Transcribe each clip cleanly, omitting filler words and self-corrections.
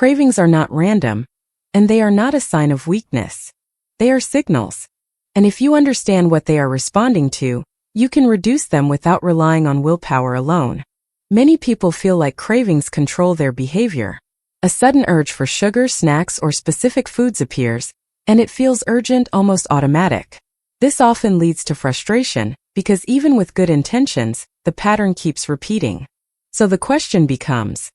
Cravings are not random, and they are not a sign of weakness. They are signals. And if you understand what they are responding to, you can reduce them without relying on willpower alone. Many people feel like cravings control their behavior. A sudden urge for sugar, snacks, or specific foods appears, and it feels urgent, almost automatic. This often leads to frustration, because even with good intentions, the pattern keeps repeating. So the question becomes,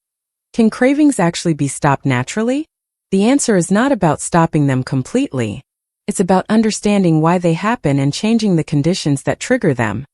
can cravings actually be stopped naturally? The answer is not about stopping them completely. It's about understanding why they happen and changing the conditions that trigger them.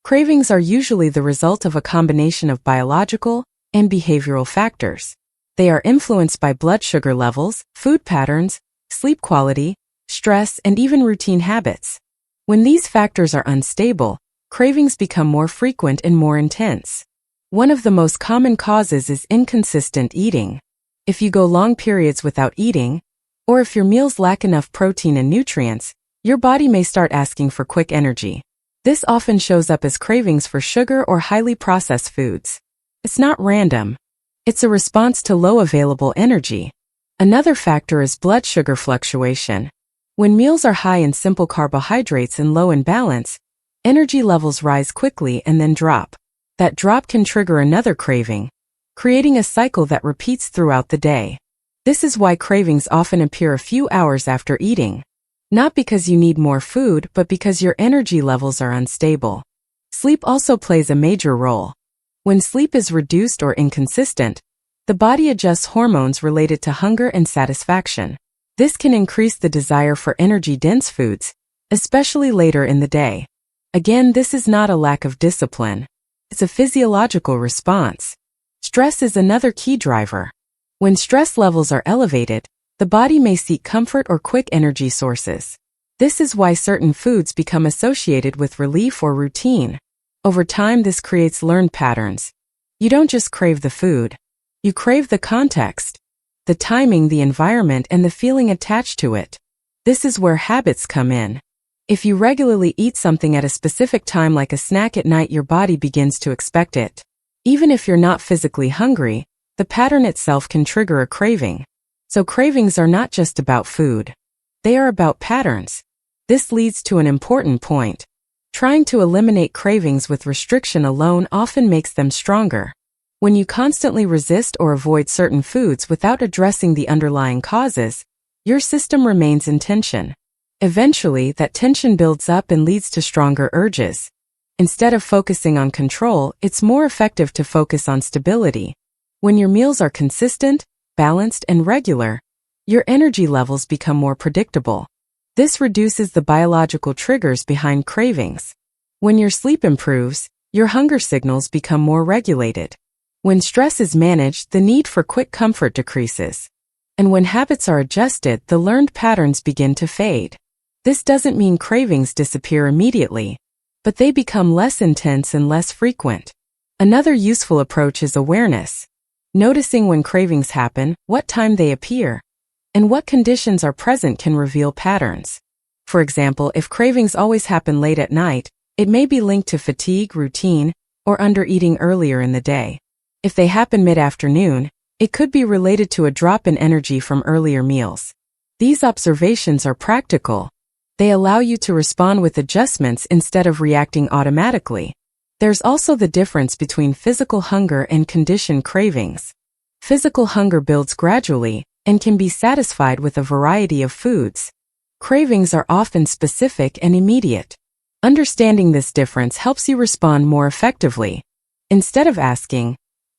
Cravings are usually the result of a combination of biological and behavioral factors. They are influenced by blood sugar levels, food patterns, sleep quality, stress, and even routine habits. When these factors are unstable, cravings become more frequent and more intense. One of the most common causes is inconsistent eating. If you go long periods without eating, or if your meals lack enough protein and nutrients, your body may start asking for quick energy. This often shows up as cravings for sugar or highly processed foods. It's not random. It's a response to low available energy. Another factor is blood sugar fluctuation. When meals are high in simple carbohydrates and low in balance, energy levels rise quickly and then drop. That drop can trigger another craving, creating a cycle that repeats throughout the day. This is why cravings often appear a few hours after eating. Not because you need more food, but because your energy levels are unstable. Sleep also plays a major role. When sleep is reduced or inconsistent, the body adjusts hormones related to hunger and satisfaction. This can increase the desire for energy-dense foods, especially later in the day. Again, this is not a lack of discipline. It's a physiological response. Stress is another key driver. When stress levels are elevated, the body may seek comfort or quick energy sources. This is why certain foods become associated with relief or routine. Over time, this creates learned patterns. You don't just crave the food. You crave the context, the timing, the environment, and the feeling attached to it. This is where habits come in. If you regularly eat something at a specific time like a snack at night, your body begins to expect it. Even if you're not physically hungry, the pattern itself can trigger a craving. So cravings are not just about food. They are about patterns. This leads to an important point. Trying to eliminate cravings with restriction alone often makes them stronger. When you constantly resist or avoid certain foods without addressing the underlying causes, your system remains in tension. Eventually, that tension builds up and leads to stronger urges. Instead of focusing on control, it's more effective to focus on stability. When your meals are consistent, balanced, and regular, your energy levels become more predictable. This reduces the biological triggers behind cravings. When your sleep improves, your hunger signals become more regulated. When stress is managed, the need for quick comfort decreases. And when habits are adjusted, the learned patterns begin to fade. This doesn't mean cravings disappear immediately, but they become less intense and less frequent. Another useful approach is awareness. Noticing when cravings happen, what time they appear, and what conditions are present can reveal patterns. For example, if cravings always happen late at night, it may be linked to fatigue, routine, or undereating earlier in the day. If they happen mid-afternoon, it could be related to a drop in energy from earlier meals. These observations are practical. They allow you to respond with adjustments instead of reacting automatically. There's also the difference between physical hunger and conditioned cravings. Physical hunger builds gradually and can be satisfied with a variety of foods. Cravings are often specific and immediate. Understanding this difference helps you respond more effectively. Instead of asking,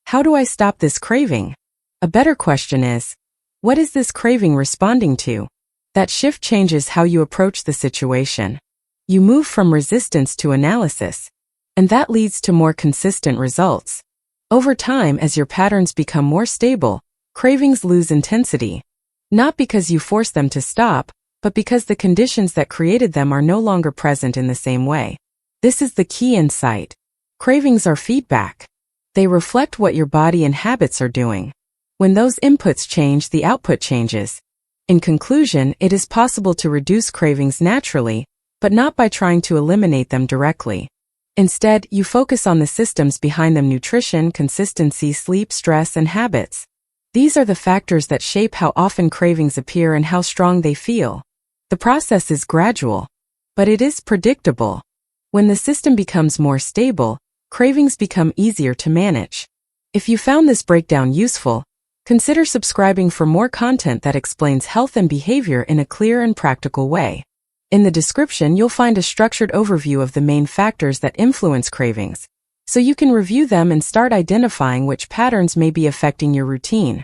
"How do I stop this craving?" a better question is, "What is this craving responding to?" That shift changes how you approach the situation. You move from resistance to analysis, and that leads to more consistent results. Over time, as your patterns become more stable, cravings lose intensity. Not because you force them to stop, but because the conditions that created them are no longer present in the same way. This is the key insight. Cravings are feedback. They reflect what your body and habits are doing. When those inputs change, the output changes. In conclusion, it is possible to reduce cravings naturally, but not by trying to eliminate them directly. Instead, you focus on the systems behind them: nutrition, consistency, sleep, stress, and habits. These are the factors that shape how often cravings appear and how strong they feel. The process is gradual, but it is predictable. When the system becomes more stable, cravings become easier to manage. If you found this breakdown useful, consider subscribing for more content that explains health and behavior in a clear and practical way. In the description, you'll find a structured overview of the main factors that influence cravings, so you can review them and start identifying which patterns may be affecting your routine.